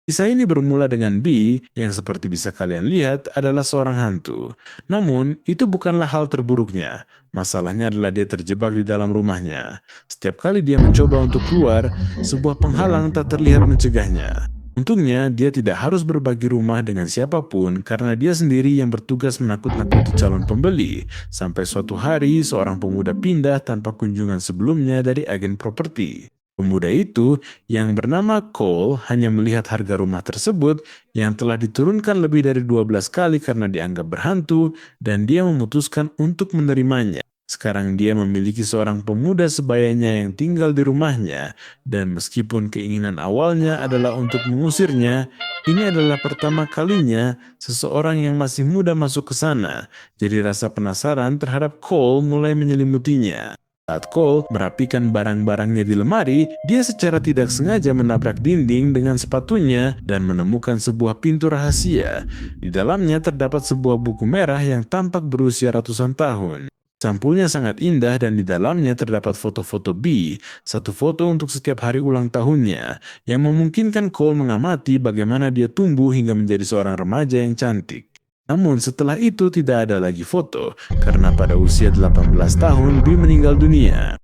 Kisah ini bermula dengan B yang seperti bisa kalian lihat adalah seorang hantu. Namun, itu bukanlah hal terburuknya. Masalahnya adalah dia terjebak di dalam rumahnya. Setiap kali dia mencoba untuk keluar, sebuah penghalang tak terlihat mencegahnya. Untungnya, dia tidak harus berbagi rumah dengan siapapun karena dia sendiri yang bertugas menakut-nakuti calon pembeli. Sampai suatu hari, seorang pemuda pindah tanpa kunjungan sebelumnya dari agen properti. Pemuda itu yang bernama Cole hanya melihat harga rumah tersebut yang telah diturunkan lebih dari 12 kali karena dianggap berhantu dan dia memutuskan untuk menerimanya. Sekarang dia memiliki seorang pemuda sebayanya yang tinggal di rumahnya dan meskipun keinginan awalnya adalah untuk mengusirnya, ini adalah pertama kalinya seseorang yang masih muda masuk ke sana. Jadi rasa penasaran terhadap Cole mulai menyelimutinya. Saat Cole merapikan barang-barangnya di lemari, dia secara tidak sengaja menabrak dinding dengan sepatunya dan menemukan sebuah pintu rahasia. Di dalamnya terdapat sebuah buku merah yang tampak berusia ratusan tahun. Sampulnya sangat indah dan di dalamnya terdapat foto-foto B, satu foto untuk setiap hari ulang tahunnya, yang memungkinkan Cole mengamati bagaimana dia tumbuh hingga menjadi seorang remaja yang cantik. Namun setelah itu tidak ada lagi foto, karena pada usia 18 tahun B meninggal dunia.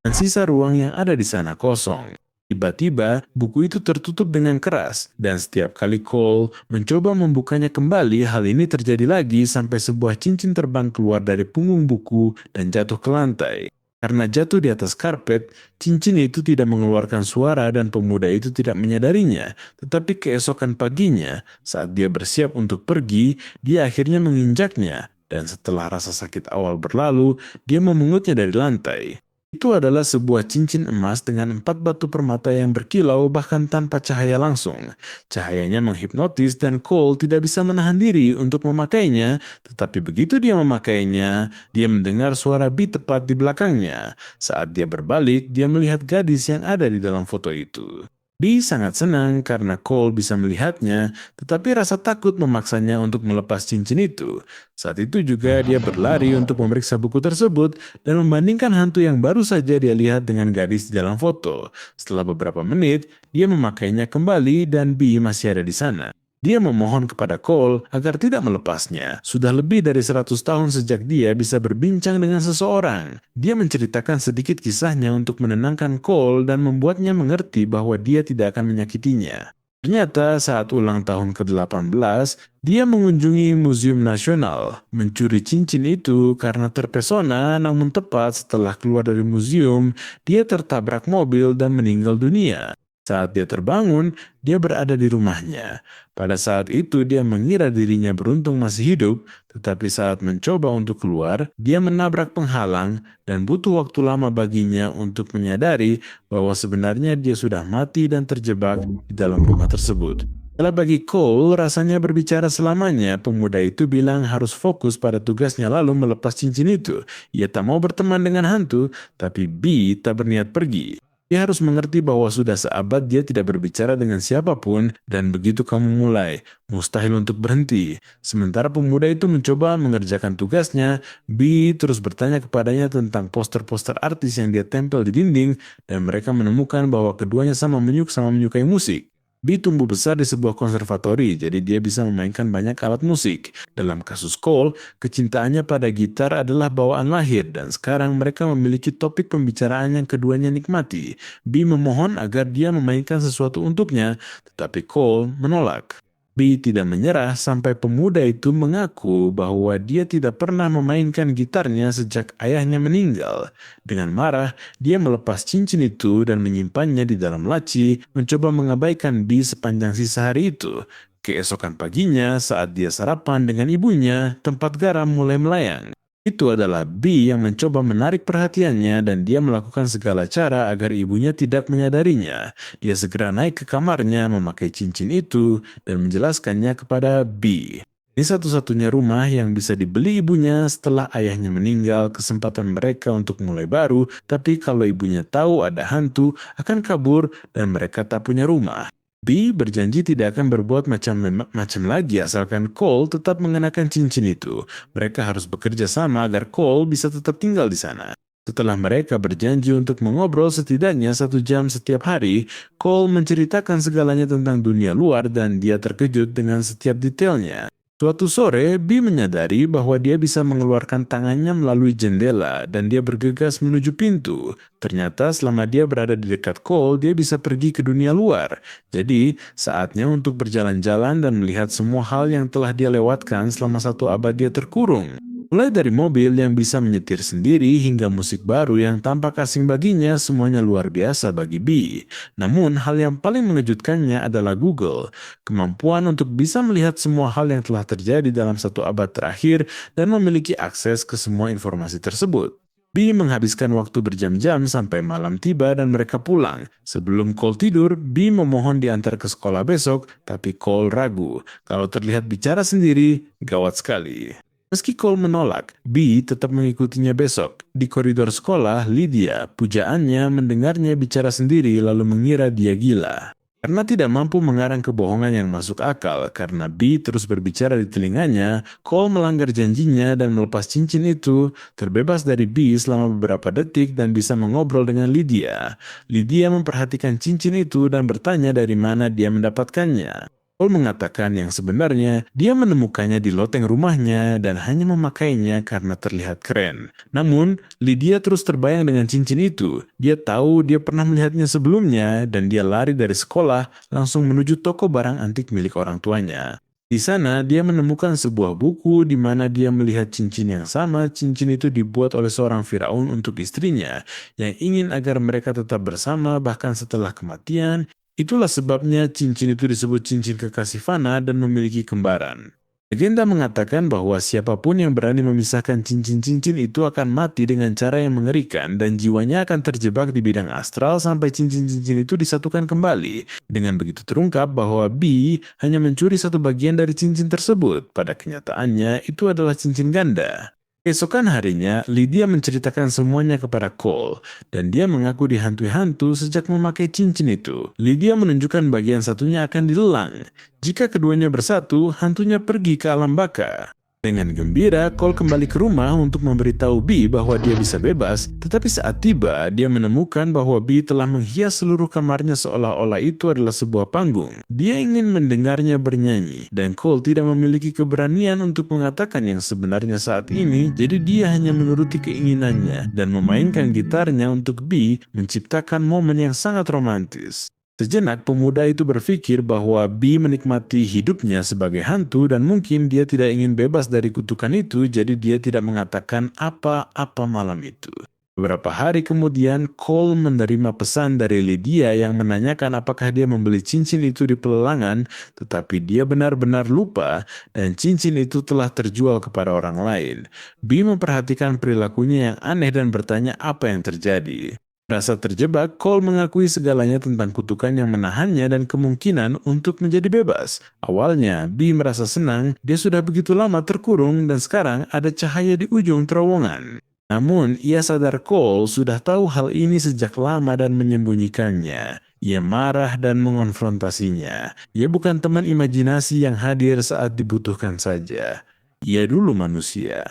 Dan sisa ruang yang ada di sana kosong. Tiba-tiba, buku itu tertutup dengan keras, dan setiap kali Cole mencoba membukanya kembali, hal ini terjadi lagi sampai sebuah cincin terbang keluar dari punggung buku dan jatuh ke lantai. Karena jatuh di atas karpet, cincin itu tidak mengeluarkan suara dan pemuda itu tidak menyadarinya. Tetapi keesokan paginya, saat dia bersiap untuk pergi, dia akhirnya menginjaknya. Dan setelah rasa sakit awal berlalu, dia memungutnya dari lantai. Itu adalah sebuah cincin emas dengan 4 batu permata yang berkilau bahkan tanpa cahaya langsung. Cahayanya menghipnotis dan Cole tidak bisa menahan diri untuk memakainya, tetapi begitu dia memakainya, dia mendengar suara beat tepat di belakangnya. Saat dia berbalik, dia melihat gadis yang ada di dalam foto itu. Dee sangat senang karena Cole bisa melihatnya, tetapi rasa takut memaksanya untuk melepas cincin itu. Saat itu juga dia berlari untuk memeriksa buku tersebut dan membandingkan hantu yang baru saja dia lihat dengan gadis di dalam foto. Setelah beberapa menit, dia memakainya kembali dan Bee masih ada di sana. Dia memohon kepada Cole agar tidak melepasnya. Sudah lebih dari 100 tahun sejak dia bisa berbincang dengan seseorang. Dia menceritakan sedikit kisahnya untuk menenangkan Cole dan membuatnya mengerti bahwa dia tidak akan menyakitinya. Ternyata saat ulang tahun ke-18, dia mengunjungi Museum Nasional, mencuri cincin itu karena terpesona, namun tepat setelah keluar dari museum, dia tertabrak mobil dan meninggal dunia. Saat dia terbangun, dia berada di rumahnya. Pada saat itu dia mengira dirinya beruntung masih hidup, tetapi saat mencoba untuk keluar, dia menabrak penghalang dan butuh waktu lama baginya untuk menyadari bahwa sebenarnya dia sudah mati dan terjebak di dalam rumah tersebut. Kalau bagi Cole, rasanya berbicara selamanya, pemuda itu bilang harus fokus pada tugasnya lalu melepas cincin itu. Ia tak mau berteman dengan hantu, tapi B tak berniat pergi. Dia harus mengerti bahwa sudah seabad dia tidak berbicara dengan siapapun dan begitu kamu mulai, mustahil untuk berhenti. Sementara pemuda itu mencoba mengerjakan tugasnya, B terus bertanya kepadanya tentang poster-poster artis yang dia tempel di dinding dan mereka menemukan bahwa keduanya sama menyukai musik. B tumbuh besar di sebuah konservatori, jadi dia bisa memainkan banyak alat musik. Dalam kasus Cole, kecintaannya pada gitar adalah bawaan lahir dan sekarang mereka memiliki topik pembicaraan yang keduanya nikmati. B memohon agar dia memainkan sesuatu untuknya, tetapi Cole menolak. B tidak menyerah sampai pemuda itu mengaku bahwa dia tidak pernah memainkan gitarnya sejak ayahnya meninggal. Dengan marah, dia melepas cincin itu dan menyimpannya di dalam laci, mencoba mengabaikan B sepanjang sisa hari itu. Keesokan paginya, saat dia sarapan dengan ibunya, tempat garam mulai melayang. Itu adalah B yang mencoba menarik perhatiannya dan dia melakukan segala cara agar ibunya tidak menyadarinya. Dia segera naik ke kamarnya memakai cincin itu dan menjelaskannya kepada B. Ini satu-satunya rumah yang bisa dibeli ibunya setelah ayahnya meninggal, kesempatan mereka untuk mulai baru, tapi kalau ibunya tahu ada hantu, akan kabur dan mereka tak punya rumah. B berjanji tidak akan berbuat macam lagi asalkan Cole tetap mengenakan cincin itu. Mereka harus bekerja sama agar Cole bisa tetap tinggal di sana. Setelah mereka berjanji untuk mengobrol setidaknya 1 jam setiap hari, Cole menceritakan segalanya tentang dunia luar dan dia terkejut dengan setiap detailnya. Suatu sore, Bee menyadari bahwa dia bisa mengeluarkan tangannya melalui jendela dan dia bergegas menuju pintu. Ternyata selama dia berada di dekat Cole, dia bisa pergi ke dunia luar. Jadi, saatnya untuk berjalan-jalan dan melihat semua hal yang telah dia lewatkan selama 1 abad dia terkurung. Mulai dari mobil yang bisa menyetir sendiri hingga musik baru yang tampak asing baginya, semuanya luar biasa bagi Bee. Namun, hal yang paling mengejutkannya adalah Google. Kemampuan untuk bisa melihat semua hal yang telah terjadi dalam 1 abad terakhir dan memiliki akses ke semua informasi tersebut. Bee menghabiskan waktu berjam-jam sampai malam tiba dan mereka pulang. Sebelum Cole tidur, Bee memohon diantar ke sekolah besok, tapi Cole ragu. Kalau terlihat bicara sendiri, gawat sekali. Meski Cole menolak, Bee tetap mengikutinya besok. Di koridor sekolah, Lydia, pujaannya, mendengarnya bicara sendiri lalu mengira dia gila. Karena tidak mampu mengarang kebohongan yang masuk akal, karena Bee terus berbicara di telinganya, Cole melanggar janjinya dan melepas cincin itu, terbebas dari Bee selama beberapa detik dan bisa mengobrol dengan Lydia. Lydia memperhatikan cincin itu dan bertanya dari mana dia mendapatkannya. Cole mengatakan yang sebenarnya dia menemukannya di loteng rumahnya dan hanya memakainya karena terlihat keren. Namun, Lydia terus terbayang dengan cincin itu. Dia tahu dia pernah melihatnya sebelumnya dan dia lari dari sekolah langsung menuju toko barang antik milik orang tuanya. Di sana, dia menemukan sebuah buku di mana dia melihat cincin yang sama. Cincin itu dibuat oleh seorang Firaun untuk istrinya yang ingin agar mereka tetap bersama bahkan setelah kematian. Itulah sebabnya cincin itu disebut cincin kekasih fana dan memiliki kembaran. Legenda mengatakan bahwa siapapun yang berani memisahkan cincin-cincin itu akan mati dengan cara yang mengerikan dan jiwanya akan terjebak di bidang astral sampai cincin-cincin itu disatukan kembali. Dengan begitu terungkap bahwa Bee hanya mencuri satu bagian dari cincin tersebut. Pada kenyataannya itu adalah cincin ganda. Keesokan harinya, Lydia menceritakan semuanya kepada Cole, dan dia mengaku dihantui hantu sejak memakai cincin itu. Lydia menunjukkan bagian satunya akan dilelang. Jika keduanya bersatu, hantunya pergi ke alam baka. Dengan gembira, Cole kembali ke rumah untuk memberitahu Bee bahwa dia bisa bebas, tetapi saat tiba, dia menemukan bahwa Bee telah menghias seluruh kamarnya seolah-olah itu adalah sebuah panggung. Dia ingin mendengarnya bernyanyi, dan Cole tidak memiliki keberanian untuk mengatakan yang sebenarnya saat ini, jadi dia hanya menuruti keinginannya dan memainkan gitarnya untuk Bee menciptakan momen yang sangat romantis. Sejenak pemuda itu berpikir bahwa Bee menikmati hidupnya sebagai hantu dan mungkin dia tidak ingin bebas dari kutukan itu, jadi dia tidak mengatakan apa-apa malam itu. Beberapa hari kemudian, Cole menerima pesan dari Lydia yang menanyakan apakah dia membeli cincin itu di pelelangan, tetapi dia benar-benar lupa dan cincin itu telah terjual kepada orang lain. Bee memperhatikan perilakunya yang aneh dan bertanya apa yang terjadi. Merasa terjebak, Cole mengakui segalanya tentang kutukan yang menahannya dan kemungkinan untuk menjadi bebas. Awalnya, Bee merasa senang, dia sudah begitu lama terkurung dan sekarang ada cahaya di ujung terowongan. Namun, ia sadar Cole sudah tahu hal ini sejak lama dan menyembunyikannya. Ia marah dan mengonfrontasinya. Ia bukan teman imajinasi yang hadir saat dibutuhkan saja. Ia dulu manusia.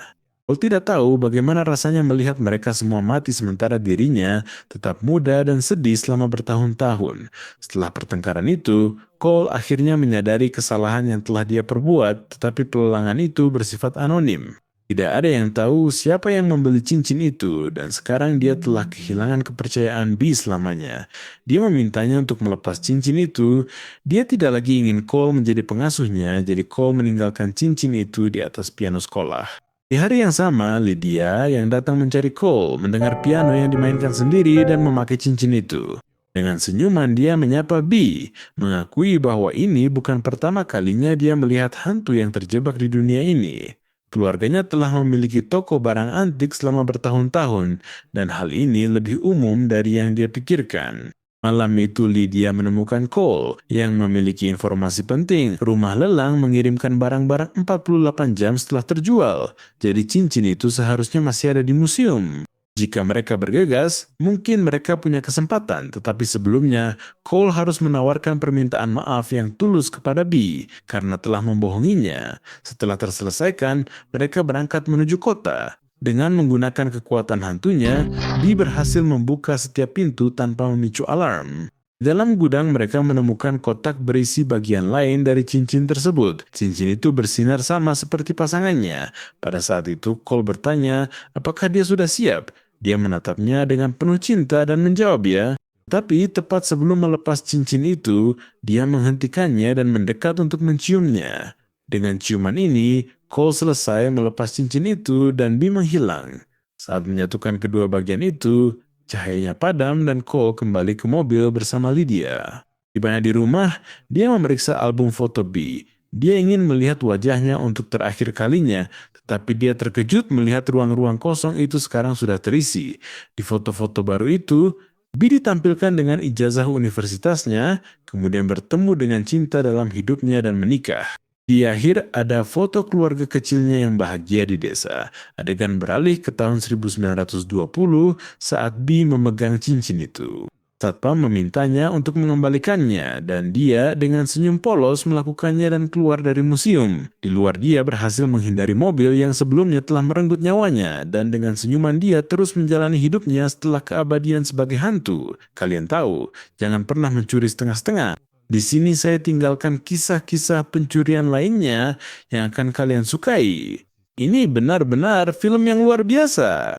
Cole tidak tahu bagaimana rasanya melihat mereka semua mati sementara dirinya tetap muda dan sedih selama bertahun-tahun. Setelah pertengkaran itu, Cole akhirnya menyadari kesalahan yang telah dia perbuat, tetapi pelelangan itu bersifat anonim. Tidak ada yang tahu siapa yang membeli cincin itu, dan sekarang dia telah kehilangan kepercayaan Bee selamanya. Dia memintanya untuk melepas cincin itu. Dia tidak lagi ingin Cole menjadi pengasuhnya, jadi Cole meninggalkan cincin itu di atas piano sekolah. Di hari yang sama, Lydia yang datang mencari Cole mendengar piano yang dimainkan sendiri dan memakai cincin itu. Dengan senyuman dia menyapa Bee, mengakui bahwa ini bukan pertama kalinya dia melihat hantu yang terjebak di dunia ini. Keluarganya telah memiliki toko barang antik selama bertahun-tahun, dan hal ini lebih umum dari yang dia pikirkan. Malam itu Lydia menemukan Cole yang memiliki informasi penting. Rumah lelang mengirimkan barang-barang 48 jam setelah terjual. Jadi cincin itu seharusnya masih ada di museum. Jika mereka bergegas, mungkin mereka punya kesempatan. Tetapi sebelumnya, Cole harus menawarkan permintaan maaf yang tulus kepada Bee karena telah membohonginya. Setelah terselesaikan, mereka berangkat menuju kota. Dengan menggunakan kekuatan hantunya, Bee berhasil membuka setiap pintu tanpa memicu alarm. Di dalam gudang mereka menemukan kotak berisi bagian lain dari cincin tersebut. Cincin itu bersinar sama seperti pasangannya. Pada saat itu Cole bertanya apakah dia sudah siap. Dia menatapnya dengan penuh cinta dan menjawab ya. Tapi tepat sebelum melepas cincin itu, dia menghentikannya dan mendekat untuk menciumnya. Dengan ciuman ini, Cole selesai melepas cincin itu dan Bee menghilang. Saat menyatukan kedua bagian itu, cahayanya padam dan Cole kembali ke mobil bersama Lydia. Tibanya di rumah, dia memeriksa album foto Bee. Dia ingin melihat wajahnya untuk terakhir kalinya, tetapi dia terkejut melihat ruang-ruang kosong itu sekarang sudah terisi. Di foto-foto baru itu, Bee ditampilkan dengan ijazah universitasnya, kemudian bertemu dengan cinta dalam hidupnya dan menikah. Di akhir ada foto keluarga kecilnya yang bahagia di desa. Adegan beralih ke tahun 1920 saat Bee memegang cincin itu. Satpam memintanya untuk mengembalikannya dan dia dengan senyum polos melakukannya dan keluar dari museum. Di luar dia berhasil menghindari mobil yang sebelumnya telah merenggut nyawanya dan dengan senyuman dia terus menjalani hidupnya setelah keabadian sebagai hantu. Kalian tahu, jangan pernah mencuri setengah-setengah. Di sini saya tinggalkan kisah-kisah pencurian lainnya yang akan kalian sukai. Ini benar-benar film yang luar biasa.